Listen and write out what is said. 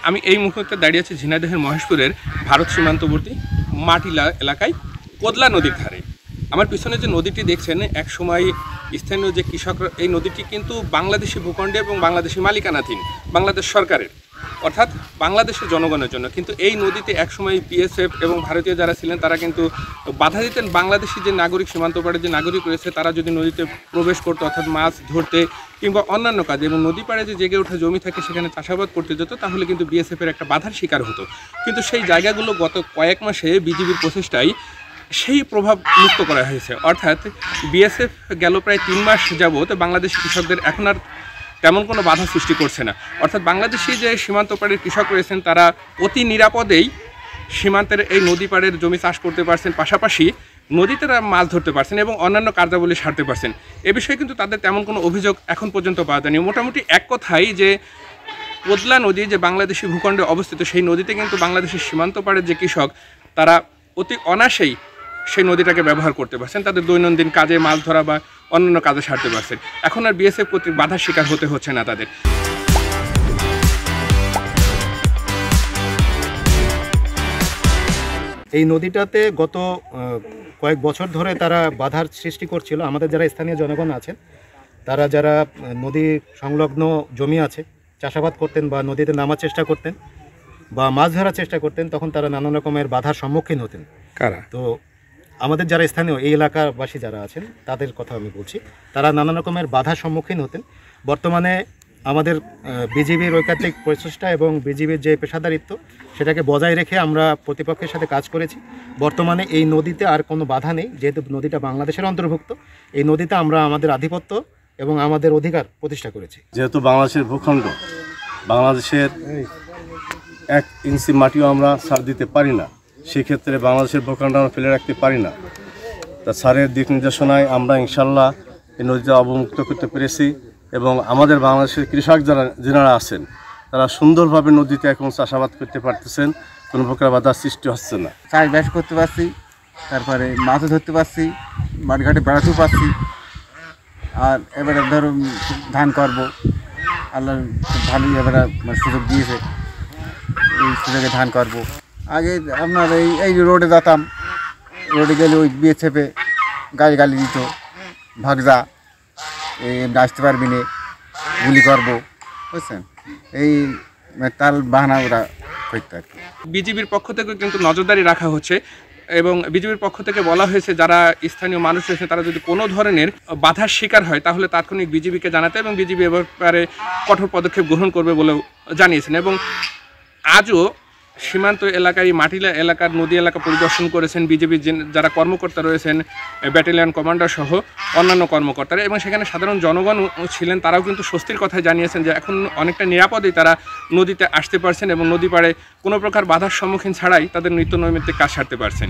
আমি এই মুহূর্তে দাঁড়িয়ে আছি ঝিনাইদহের মহেশপুরের ভারত সীমান্তবর্তী মাটিলা এলাকায় কোদলা নদীর ধারে। আমার পিছনে যে নদীটি দেখছেন, এক সময় স্থানীয় যে কৃষকরা, এই নদীটি কিন্তু বাংলাদেশি ভূখণ্ডে এবং বাংলাদেশি মালিকানাধীন, বাংলাদেশ সরকারের, অর্থাৎ বাংলাদেশের জনগণের জন্য। কিন্তু এই নদীতে একসময় বিএসএফ এবং ভারতীয় যারা ছিলেন তারা কিন্তু বাধা দিতেন। বাংলাদেশি যে নাগরিক, সীমান্ত পাড়ে যে নাগরিক রয়েছে তারা যদি নদীতে প্রবেশ করতো, অর্থাৎ মাছ ধরতে কিংবা অন্যান্য কাজে, এবং নদী পাড়ে যে জেগে ওঠা জমি থাকে সেখানে চাষাবাদ করতে যেত, তাহলে কিন্তু বিএসএফের একটা বাধার শিকার হতো। কিন্তু সেই জায়গাগুলো গত কয়েক মাসে বিজিবির প্রচেষ্টায় সেই প্রভাব মুক্ত করা হয়েছে। অর্থাৎ বিএসএফ গেল প্রায় 3 মাস যাবত বাংলাদেশি কৃষকদের এখন আর তেমন কোনো বাধা সৃষ্টি করছে না। অর্থাৎ বাংলাদেশি যে সীমান্ত পাড়ের কৃষক রয়েছেন তারা অতি নিরাপদেই সীমান্তের এই নদী পাড়ের জমি চাষ করতে পারছেন, পাশাপাশি নদীতে তারা মাছ ধরতে পারছেন এবং অন্যান্য কার্যাবলী সারতে পারছেন। এ বিষয়ে কিন্তু তাদের তেমন কোনো অভিযোগ এখন পর্যন্ত পাওয়া যায়নি। মোটামুটি এক কথাই যে কোদলা নদী যে বাংলাদেশি ভূখণ্ডে অবস্থিত, সেই নদীতে কিন্তু বাংলাদেশের সীমান্ত পাড়ের যে কৃষক তারা অতি অনায়াসেই সেই নদীটাকে ব্যবহার করতে পারছেন, তাদের দৈনন্দিন কাজে মাছ ধরা বা অন্যান্য কাজে সারতে পারছেন। এখন আর বিএসএফ কর্তৃক বাধার শিকার হতে হচ্ছে না তাদের। এই নদীটাতে গত কয়েক বছর ধরে তারা বাধার সৃষ্টি করছিল। আমাদের যারা স্থানীয় জনগণ আছেন, তারা যারা নদী সংলগ্ন জমি আছে চাষাবাদ করতেন বা নদীতে নামার চেষ্টা করতেন বা মাছ ধরার চেষ্টা করতেন, তখন তারা নানান রকমের বাধার সম্মুখীন হতেন। কারা? তো আমাদের যারা স্থানীয় এই এলাকাবাসী যারা আছেন তাদের কথা আমি বলছি, তারা নানান রকমের বাধার সম্মুখীন হতেন। বর্তমানে আমাদের বিজিবির ঐকান্তিক প্রচেষ্টা এবং বিজিবির যে পেশাদারিত্ব সেটাকে বজায় রেখে আমরা প্রতিপক্ষের সাথে কাজ করেছি। বর্তমানে এই নদীতে আর কোনো বাধা নেই, যেহেতু নদীটা বাংলাদেশের অন্তর্ভুক্ত। এই নদীতে আমরা আমাদের আধিপত্য এবং আমাদের অধিকার প্রতিষ্ঠা করেছি। যেহেতু বাংলাদেশের ভূখণ্ড, বাংলাদেশের 1 ইঞ্চি মাটিও আমরা ছাড় দিতে পারি না, সেক্ষেত্রে বাংলাদেশের ভূখণ্ড আমরা ফেলে রাখতে পারি না। তা স্যারের দিক নির্দেশনায় আমরা ইনশাল্লাহ এই নদীটা অবমুক্ত করতে পেরেছি এবং আমাদের বাংলাদেশের কৃষক যারা আছেন তারা সুন্দরভাবে নদীতে এখন চাষাবাদ করতে পারতেছেন, কোনো প্রকার বাধার সৃষ্টি হচ্ছে না। চাষবাস করতে পারছি, তারপরে মাছও ধরতে পারছি, মাঠঘাটে বেড়াতেও পারছি। আর এবারে ধরো ধান করব, আল্লাহ খুব ভালোই এবারে সুযোগ দিয়েছে, এই সুযোগে ধান করব। আগে আপনার এই রোডে যেতাম, রোডে গেলে ওই বিএসএফে গালি দিত, ভাগজা, এই আসতে পারবি না, গুলি করবো, বুঝছেন, এই তাল বাহানা ওরা করতে আর কি। বিজিবির পক্ষ থেকে কিন্তু নজরদারি রাখা হচ্ছে এবং বিজিবির পক্ষ থেকে বলা হয়েছে যারা স্থানীয় মানুষ রয়েছে তারা যদি কোনো ধরনের বাধার শিকার হয় তাহলে তাৎক্ষণিক বিজিবিকে জানাতে এবং বিজিবি এ ব্যাপারে কঠোর পদক্ষেপ গ্রহণ করবে বলেও জানিয়েছেন। এবং আজও সীমান্ত এলাকায় মাটিলা এলাকার নদী এলাকা পরিদর্শন করেছেন বিজেপির যারা কর্মকর্তা রয়েছেন, ব্যাটালিয়ন কমান্ডার সহ অন্যান্য কর্মকর্তারা, এবং সেখানে সাধারণ জনগণ ছিলেন। তারাও কিন্তু স্বস্তির কথাই জানিয়েছেন যে এখন অনেকটা নিরাপদেই তারা নদীতে আসতে পারছেন এবং নদী পাড়ে কোনো প্রকার বাধার সম্মুখীন ছাড়াই তাদের নিত্য নৈমিত্তিক কাজ সারতে পারছেন।